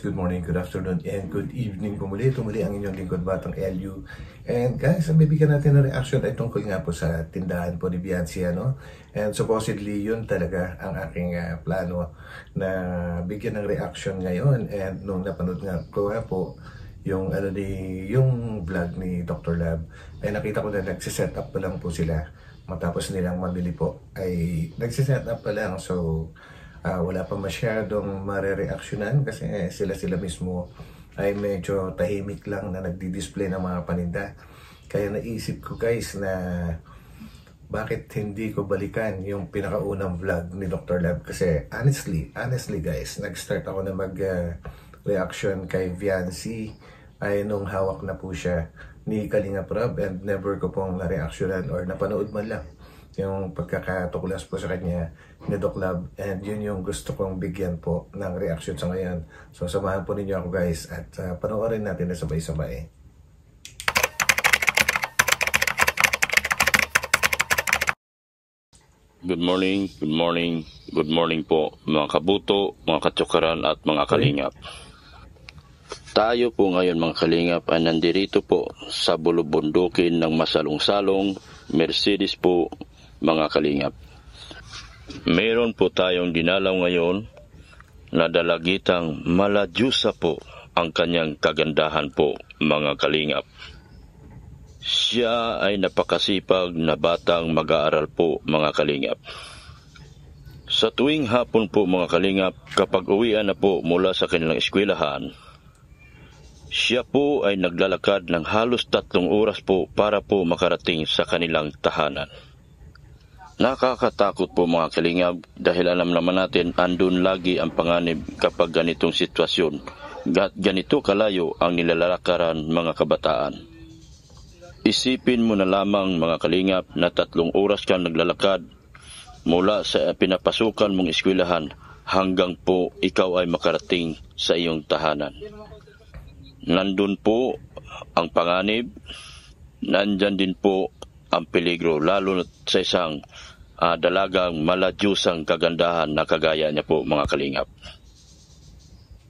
good morning, good afternoon, and good evening po muli. Ito muli ang inyong lingkod Batang LU. And guys, ang bibigyan natin ng reaction ay tungkol nga po sa tindahan po ni Viancy, ano? And supposedly, yun talaga ang aking plano na bigyan ng reaction ngayon. And nung napanood nga ko nga po, yung vlog ni Dr. Lab, ay nakita ko na nagsiset up pa lang po sila. Matapos nilang mamili po, ay nagsiset up pa lang. So, wala pa masyadong marereaksyonan kasi sila mismo ay medyo tahimik lang na nagdi-display ng mga paninda. Kaya naisip ko guys na bakit hindi ko balikan yung pinakaunang vlog ni Dr. Lab, kasi honestly guys, nag-start ako na mag-reaction kay Viancy ay nung hawak na po siya ni Kalinga Prab, and never ko pong na-reactionan or napanood man lang yung pagkakatuklas po sa kanya ni Doc Lab, and yun yung gusto kong bigyan po ng reaction sa ngayon. So samahan po ninyo ako guys at panoorin natin na sabay-sabay. Good morning po mga kabuto, mga katsukaran at mga kalingap. Tayo po ngayon mga kalingap ay nandirito po sa bulubundukin ng masalong-salong Mercedes po mga kalingap. Meron po tayong dinalaw ngayon na dalagitang Maladyusa po ang kanyang kagandahan po mga kalingap. Siya ay napakasipag na batang mag-aaral po mga kalingap. Sa tuwing hapon po mga kalingap, kapag uwian na po mula sa kanilang eskwelahan, siya po ay naglalakad ng halos 3 oras po para po makarating sa kanilang tahanan. Nakakatakot po mga kalingap dahil alam naman natin andun lagi ang panganib kapag ganitong sitwasyon. Ganito kalayo ang nilalakaran mga kabataan. Isipin mo na lamang mga kalingap na 3 oras kang naglalakad mula sa pinapasukan mong eskwelahan hanggang po ikaw ay makarating sa iyong tahanan. Nandun po ang panganib, nandyan din po ang peligro, lalo na sa isang dalagang maladyusang kagandahan na kagaya niya po mga kalingap.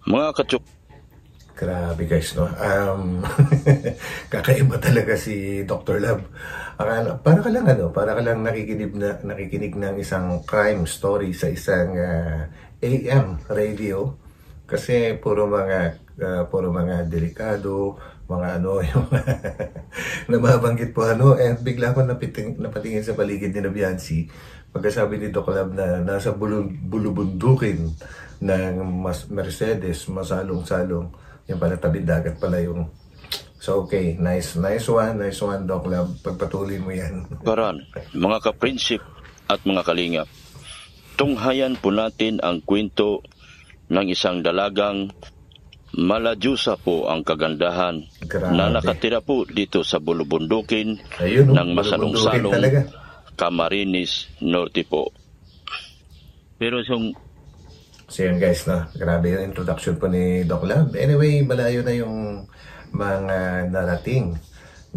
Mga katsuk. Grabe guys, no? Kakaiba talaga si Dr. Lab. Para ka lang nakikinig ng isang crime story sa isang AM radio, kasi puro mga delikado, mga yung nababanggit po and bigla ko napatingin sa paligid ni Viancy pagkasabi ni Doc Lab na nasa bulubundukin ng Mercedes, masalong-salong, yung pala tabing dagat pala yung. So okay, nice one Doc Lab, pagpatuloy mo yan. Karan, mga kaprinsip at mga kalingap, tunghayan po natin ang kwento ng isang dalagang Maladyusa po ang kagandahan. Grabe. Na nakatira po dito sa bulubundukin ng masalong-salong Camarines Norte po. Pero so yun guys, no? Grabe yung introduction po ni Doc Lab. Anyway, malayo na yung mga narating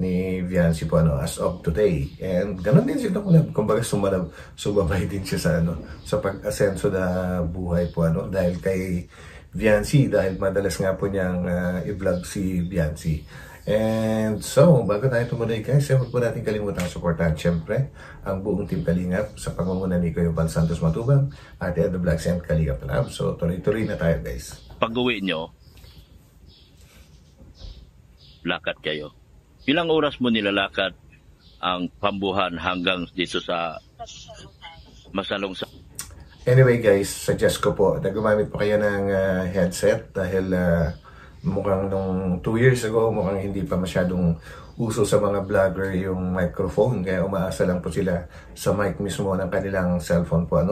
ni Viancy po as of today. And ganun din si Doc Lab. Kumbaga sumabay din siya sa pag-asenso na buhay po dahil kay Viancy, dahil madalas nga po niyang i-vlog si Viancy. And so, bago tayo tumuloy guys, huwag po natin kalimutan supportahan syempre ang buong Team Kalingap sa pangunguna ni Kuya Val Santos Matubang at The Vlogs and Kalingap Lab. So, tuloy-tuloy na tayo guys. Pag-uwi nyo, lakad kayo. Ilang oras mo nilalakad ang Pambuhan hanggang dito sa Masalong-salong? Anyway guys, suggest ko po na gumamit po kayo ng headset dahil mukhang nung 2 years ago, mukhang hindi pa masyadong uso sa mga vlogger yung microphone. Kaya umaasa lang po sila sa mic mismo ng kanilang cellphone po.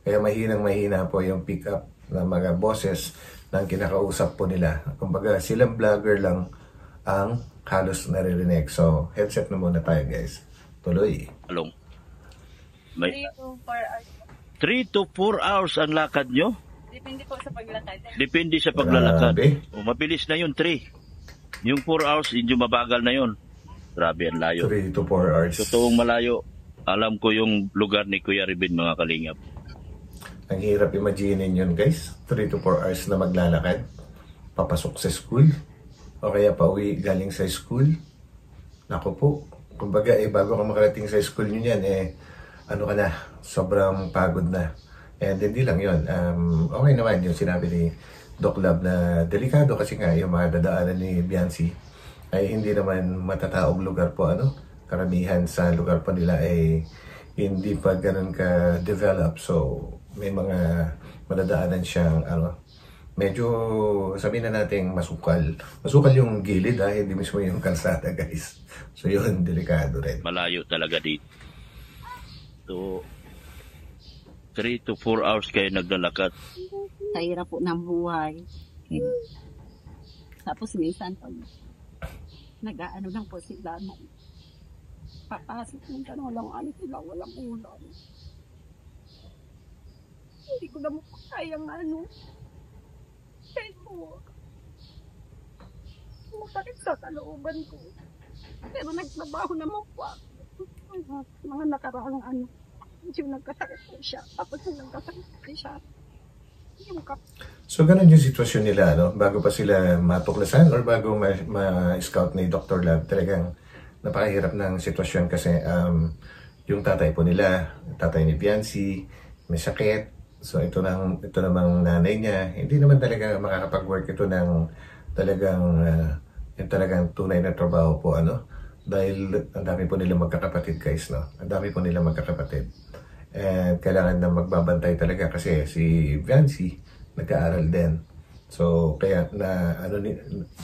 Kaya mahina po yung pick up ng mga boses ng kinakausap po nila. Kumbaga silang vlogger lang ang halos naririnig. So headset na muna tayo guys. Tuloy. 3 to 4 hours ang lakad nyo? Depende po sa paglalakad. Depende sa paglalakad. Mabilis na yun, 3. Yung 4 hours, hindi mabagal na yun. Grabe, ang layo. 3 to 4 hours. Totoong malayo. Alam ko yung lugar ni Kuya Ribin, mga kalingap. Ang hirap imaginin yun guys. 3 to 4 hours na maglalakad. papasok sa school o kaya pauwi galing sa school. Naku po, kumbaga bago ka makarating sa school nyo yan, ano ka na, sobrang pagod na. And hindi lang yun, okay naman yung sinabi ni Doc Lab na delikado kasi nga yung mga dadaanan ni Biancy ay hindi naman matataong lugar po, karamihan sa lugar po nila ay hindi pa ganun ka-develop. So, may mga madadaanan siyang, medyo, sabihin na natin, masukal. Masukal yung gilid, hindi mismo yung kalsada, guys. So, yun, delikado rin. Malayo talaga dito. So, 3 to 4 hours kayo naglalakad. Kahirap po ng buhay. Tapos minsan pag nag-aano lang po sila, papasok ng walang sila, walang ulam. Hindi ko na kayang kahit po, masakit sa kalooban ko. Pero nagtrabaho naman po ako. Mga nakaraang yung nagkasakit po siya. Tapos yung nagkasakit po siya. So, ganun yung sitwasyon nila, bago pa sila matuklasan or bago ma-scout ni Dr. Lab, talagang napakahirap ng sitwasyon kasi yung tatay po nila, tatay ni Biancy, may sakit. So ito namang nanay niya, hindi naman talaga makakapag-work ito ng talagang tunay na trabaho po, dahil ang dami po nila magkakapatid, guys, Ang dami po nila magkakapatid. And kailangan na magbabantay talaga kasi si Biancy nag-aaral din. So kaya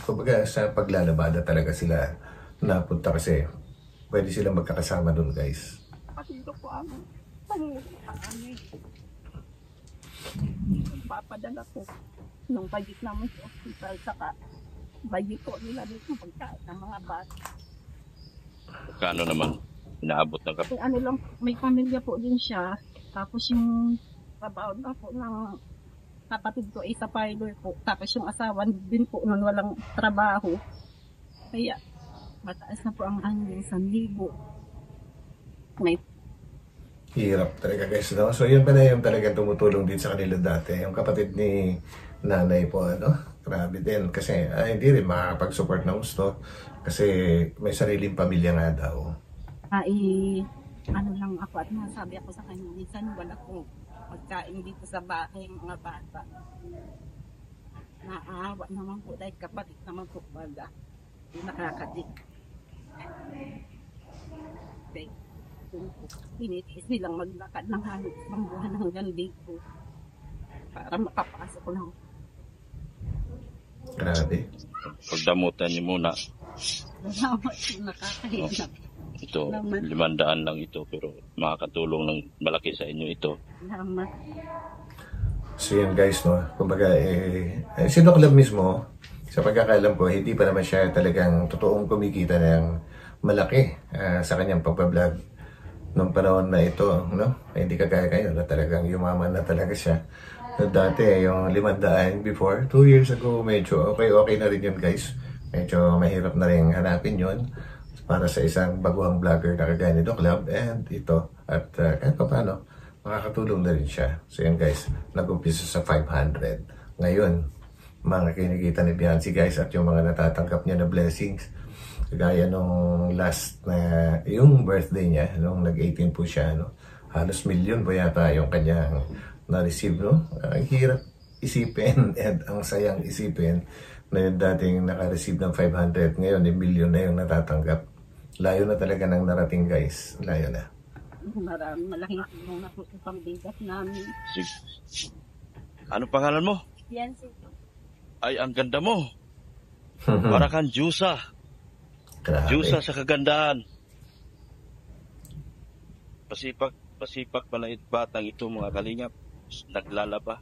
kumbaga sa paglalabada talaga sila napunta kasi pwede silang magkakasama doon, guys. Patito po papadala ko nung budget namin sa hospital, saka budget ko nila dito pagkain ng mga bata. Kano naman inaabot ng kapatid? Lang, may pamilya po din siya. Tapos yung trabaho na po ng kapatid ko ay sa pilot po. Tapos yung asawa din po nun walang trabaho. Kaya mataas na po ang yung 1,000. May Hirap talaga, guys, So yun pala yung talaga tumutulong din sa kanila dati. Yung kapatid ni nanay po, grabe din. Kasi hindi rin makakapag-support ng gusto. Kasi may sariling pamilya nga daw. lang ako at nasabi ako sa kanya, minsan wala kong pagkain dito sa bahay ng mga bata. Naaawa naman po dahil kapatid naman po baga. Nakakadik. Okay. Tinitiis nilang maglakad ng halos ng buwan hanggang dito para makapasok ko lang. Grabe. Pagdamutan niyo muna. Salamat po, nakakahirap. Ito, 500 lang ito pero makakatulong ng malaki sa inyo ito. Salamat. So yan, guys, kumbaga si Doc Lab mismo, sa pagkakalam ko, hindi pa naman siya talagang totoong kumikita ng malaki sa kanyang pagbablog nung panahon na ito, Hindi kagaya kayo na talagang yumaman na talaga siya. Dati, yung 500 before, 2 years ago, medyo okay na rin yun, guys. Medyo mahirap na rin hanapin yun para sa isang baguhang vlogger na kagaya ni Doc Lab. And ito, at kahit pa paano, makakatulong na rin siya. So yun, guys, nag-umpisa sa 500. Ngayon, mga kinikita ni Biancy, guys, at yung mga natatanggap niya na blessings, kagaya nung last na yung birthday niya, nung nag-18 po siya, halos milyon po yata yung kanyang na-receive, Ang hirap isipin and ang sayang isipin na yung dating naka-receive ng 500, ngayon milyon na yung natatanggap. Layo na talaga ng narating, guys. Layo na. Maraming malaking tulong na po sa pangbigas namin. Ano pangalan mo? Biancy. Ay, ang ganda mo. Para kang Diyosa. Grabe. Diyosa sa kagandahan. Pasipag malait batang ito, mga kalingap. Naglalaba.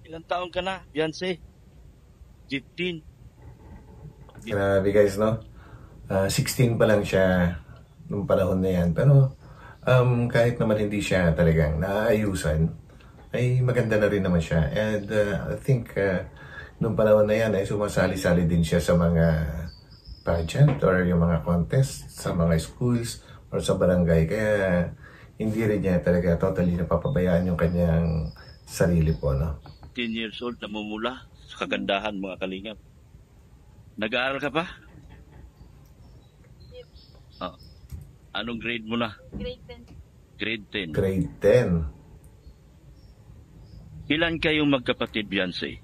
Ilang taon ka na, Biancy? 15. Grabe, guys, 16 pa lang siya nung panahon na yan. Pero kahit naman hindi siya talagang naaayusan, ay maganda na rin naman siya. And I think nung panahon na yan ay sumasali-sali din siya sa mga pageant or yung mga contest sa mga schools or sa barangay. Kaya hindi rin niya talaga totally napapabayaan yung kanyang sarili po, 10 years old, namumula sa kagandahan, mga kalingap. Nag-aaral ka pa? Oh. Anong grade mo na? Grade 10. Grade 10. Grade 10. Ilan kayong magkapatid, Beyonce?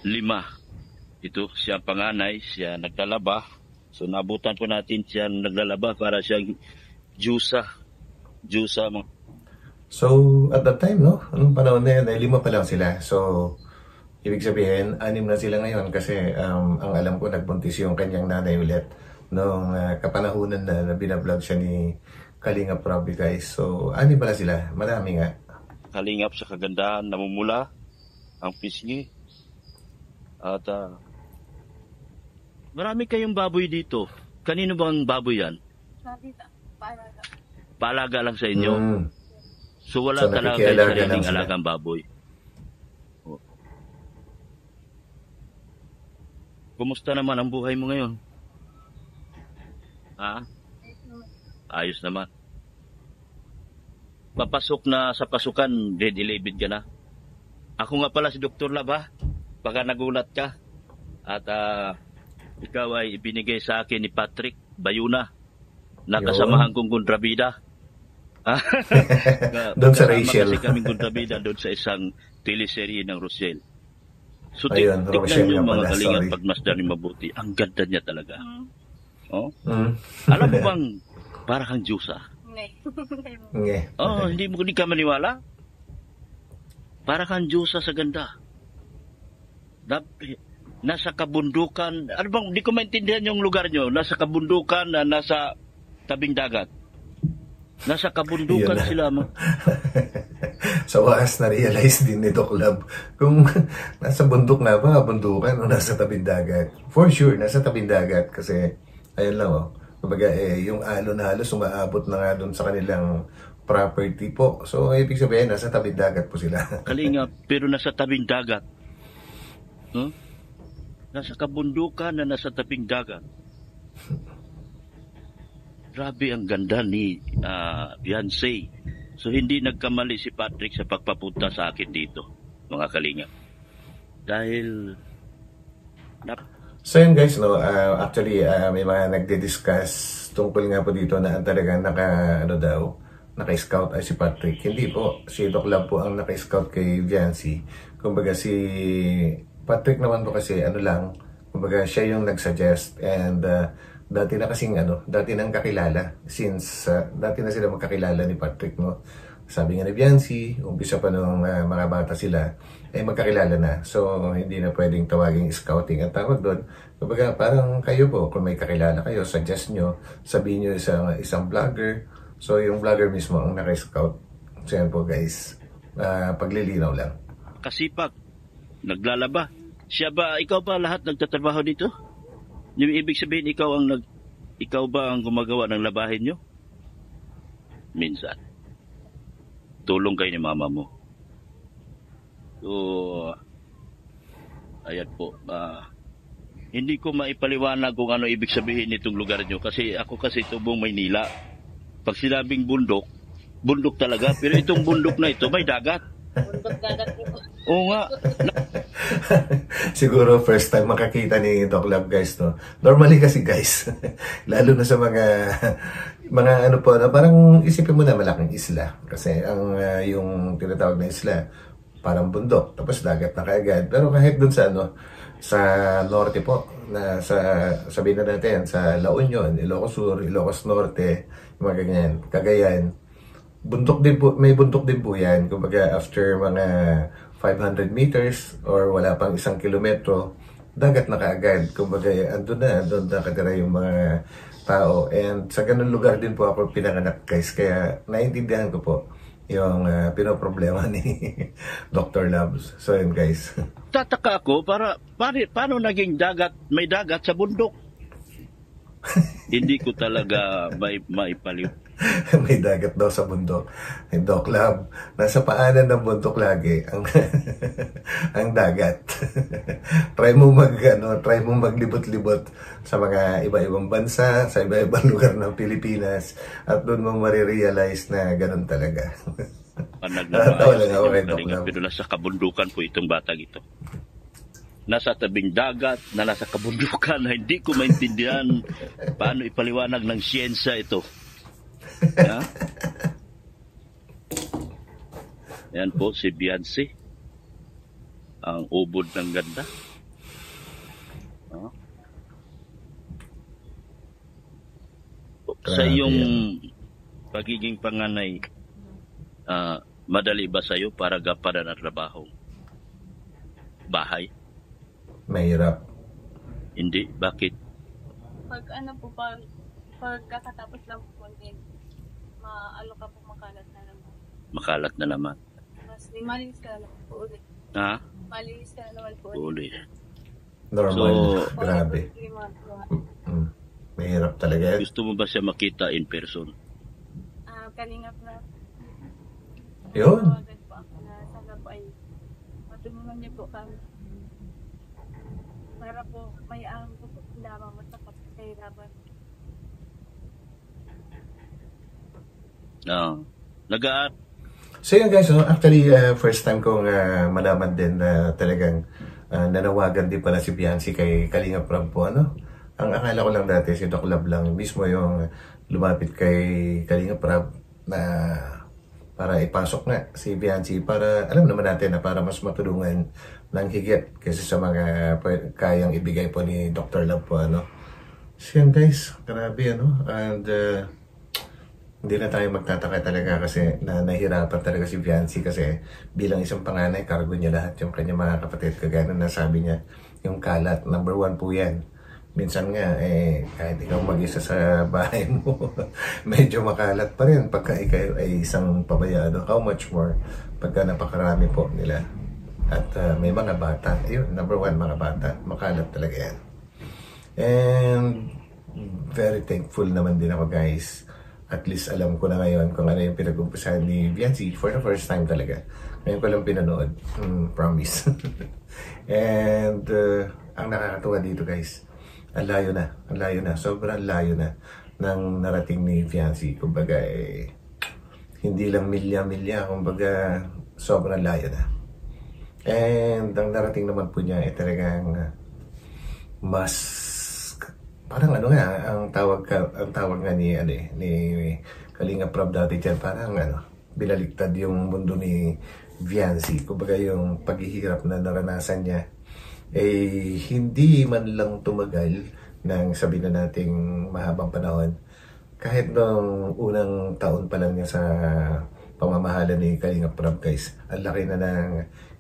5. Ito, siya panganay, siya naglalaba. So, nabutan po natin siya naglalaba para siyang Diyosa. Diyosa, mga. So, at that time, no? Anong panahon na yun, 5 pa lang sila. So, ibig sabihin, 6 na sila ngayon kasi ang alam ko, nagbuntis yung kanyang nanay ulit noong kapanahunan na binablog siya ni Kalingap Robbie, guys. So, 6 pala sila. Marami nga. Kalingap sa kagandahan, namumula ang pisngi. At marami kayong baboy dito. Kanino bang baboy yan? Sabita, paalaga. Paalaga lang sa inyo. So wala So, talaga nakikialaga kayo lang sariling sila. alagang baboy. Oh. Kumusta naman ang buhay mo ngayon? Ha? Ayos naman. Papasok na sa pasukan, grade 11 ka na. Ako nga pala si Dr. Lab, ha? Baka nagulat ka. At ikaw ay ibinigay sa akin ni Patrick Bayuna na kasamahan kong kontrabida. Doon sa Rachel. Kasi kaming kontrabida doon sa isang teleserye ng Rochelle. So, Ayun, tignan Rochelle nyo nga mga pala, kalingan sorry. pagmasdan ni mabuti. Ang ganda niya talaga. Oh? Mm. Alam mo bang para kang Diyosa? Nge. Oh, hindi ka maniwala? Para kang Diyosa sa ganda. Nasa kabundukan. Ano bang, hindi ko maintindihan yung lugar nyo. Nasa kabundukan na nasa tabing dagat. Nasa kabundukan Yun na. sila. Sa wakas na-realize din ni Doc Lab kung nasa bundok na ba, bundukan o nasa tabing dagat. For sure, nasa tabing dagat kasi, ayun lang kumbaga yung alon na halos umaabot na nga doon sa kanilang property po. So, ibig sabihin, nasa tabing dagat po sila. Kalinga, pero nasa tabing dagat. Huh? Nasa kabundukan na nasa tabing dagat. Grabe ang ganda ni Beyonce. So hindi nagkamali si Patrick sa pagpapunta sa akin dito, mga kalinga. Dahil So yun guys, no, actually may mga nagdi-discuss tungkol nga po dito na talagang naka-scout ay si Patrick. Hindi po, si Doc Lab po ang naka-scout kay Beyonce. Kumbaga si Patrick naman po kasi kumbaga siya yung nag-suggest and dati na kasing dati nang kakilala since dati na sila magkakilala ni Patrick, no. Sabi nga ni Beyonce, umpisa pa nung mga bata sila magkakilala na. So hindi na pwedeng tawaging scouting ang tawag doon. Kumbaga parang kayo po, kung may kakilala kayo, suggest nyo, sabihin nyo isang vlogger. So yung vlogger mismo ang naka-scout. So yan po guys, paglilinaw lang. kasipag, naglalaba. Ikaw ba lahat nagtatrabaho dito? Yung ibig sabihin, ikaw ba ang gumagawa ng labahin nyo? Minsan. Tulong kayo ni mama mo. So, ayan po. Hindi ko maipaliwanag kung ano ibig sabihin nitong lugar nyo. Kasi ako tubong Maynila. Pag sinabing bundok, bundok talaga. Pero itong bundok na ito, may dagat. Bundok dagat po. Oo nga. Siguro first time makakita ni Doc Lab guys, no. Normally kasi guys, lalo na sa mga ano po, na parang isipin mo na malaking isla. Kasi ang yung tinatawag na isla, parang bundok, tapos dagat na kaagad. Pero kahit dun sa sa norte po, na sabihin na natin, sa La Union, Ilocos Sur, Ilocos Norte, yung mga ganyan, Cagayan, bundok din po, may bundok din po yan. Kumbaga after mga 500 meters or wala pang 1 kilometro, dagat na kaagad. Kumbaga doon nakatira yung mga tao. And sa ganun lugar din po ako pinanganak guys. Kaya naiintindihan ko po yung pinoproblema ni Dr. Labs. So yun guys. Tataka ako, paano naging may dagat sa bundok? Hindi ko talaga maipaliw. May dagat daw sa bundok. Doc Lab, nasa paanan ng bundok lagi ang ang dagat. Try mo maglibot-libot sa mga iba-ibang bansa, sa iba-ibang lugar ng Pilipinas, at doon mo marirealize na ganun talaga. Tawa lang ako kay Kalingap, Doc Love. pero nasa kabundukan po itong batang ito. Nasa tabing dagat, na nasa kabundukan, na hindi ko maintindihan paano ipaliwanag ng siyensya ito. Ha? Yan po si Beyonce. Ang ubod ng ganda. Ha? Sa Grabe iyong yan. pagiging panganay, madali ba sa'yo para gampanan ang trabaho? Bahay? Mahirap. Hindi? Bakit? Pag kakatapos lang po din, maalo ka po makalat na naman. Makalat na naman. Mas malinis ka na naman po ulit. Ha? Malinis ka na naman po ulit. Uli. Normal. So, Grabe. Mahirap talaga yan. Gusto mo ba siya makita in person? Kalingap na. Yun. Agad po ako na sana po ay matulungan niyo po kami. Para po may ahang po lamang matapat sa kahirapan. Nag-aat. So yun guys, actually first time kong malaman din na talagang nanawagan din pala si Beyonce kay Kalingap Rob po, ano? Ang akala ko lang dati si Doc Love lang mismo yung lumapit kay Kalingap Rob na para ipasok nga si Beyonce para alam naman natin na para mas matulungan ng higit kasi sa mga kayang ibigay po ni Dr. Love po, ano? So yan guys, grabe, ano? And hindi na tayo magtataka talaga kasi nahirapan talaga si Beyonce kasi bilang isang panganay, cargo niya lahat yung kanyang mga kapatid. Kagaya na nasabi niya, yung kalat, number 1 po yan. Minsan nga, kahit ikaw mag-isa sa bahay mo, medyo makalat pa rin pagka ikaw ay isang pabayado. How much more pagka napakarami po nila. At may mga bata. Ayun, number 1, mga bata. Makalat talaga yan. And very thankful naman din ako guys. At least alam ko na ngayon kung ano yung pinag-umpisahan ni Beyonce for the first time talaga. Ngayon ko lang pinanood. Promise. And ang nakakatuwa dito guys, ang layo na, sobrang layo na ng narating ni Beyonce. Kumbaga hindi lang milya-milya, kumbaga sobrang layo na. And ang narating naman po niya ay talagang mas parang ano nga ang tawag nga ni Kalingap Rob dati diyan, parang binaliktad yung mundo ni Beyonce. Kumbaga yung paghihirap na naranasan niya hindi man lang tumagal ng sabi na nating mahabang panahon. Kahit nung unang taon pa lang niya sa pamamahala ni Kalingap Rob guys, ang laki na ng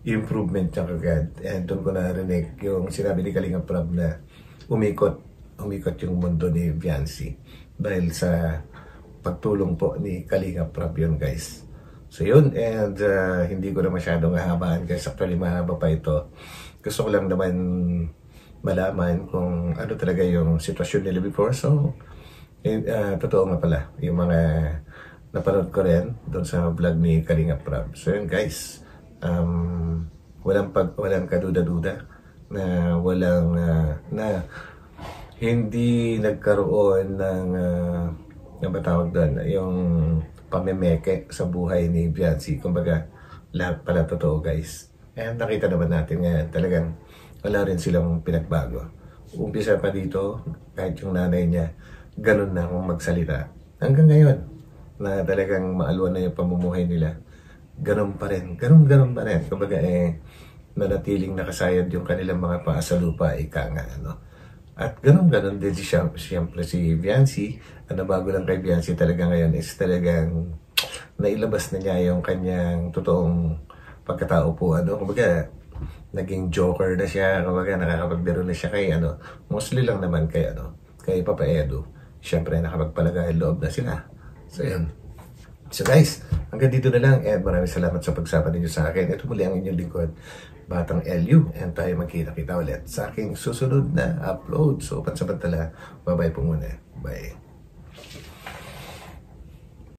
improvement niya kagad. And doon ko narinig yung sinabi ni Kalingap Rob na umikot yung mundo ni Beyonce dahil sa pagtulong po ni Kalingap Rob yun guys. So yun, and hindi ko na masyadong hahabaan guys, actually mahaba pa ito. Gusto ko lang naman malaman kung ano talaga yung sitwasyon nila before. So totoo nga pala yung mga napanood ko rin doon sa vlog ni Kalingap Rob. So yun guys, walang kaduda-duda na na hindi nagkaroon ng yung batawag doon, yung pamemeke sa buhay ni Beyonce. Kumbaga, lahat pala totoo guys. And nakita naman natin ngayon, talagang wala rin silang pinagbago. Umpisa pa dito, kahit yung nanay niya, ganun na kung magsalita. Hanggang ngayon, na talagang maalwan na yung pamumuhay nila, ganun pa rin. Ganun pa rin. Kumbaga nanatiling nakasayad yung kanilang mga paa sa lupa, ika nga, ano. At ganun din siyempre si Beyonce. Ano bago lang kay Beyonce talaga ngayon is talagang nailabas na niya yung kanyang totoong pagkatao po. Kumbaga, naging joker na siya. Kumbaga, nakakapagbiro na siya kay mostly lang naman kay Papa Edo. Siyempre, nakapagpalagay loob na sila. So, yun. So guys, hanggang dito na lang and maraming salamat sa pagsama ninyo sa akin. Ito muli ang inyong lingkod, Batang LU, and tayo magkita-kita ulit sa aking susunod na upload. So pansamantala, bye-bye po muna. Bye.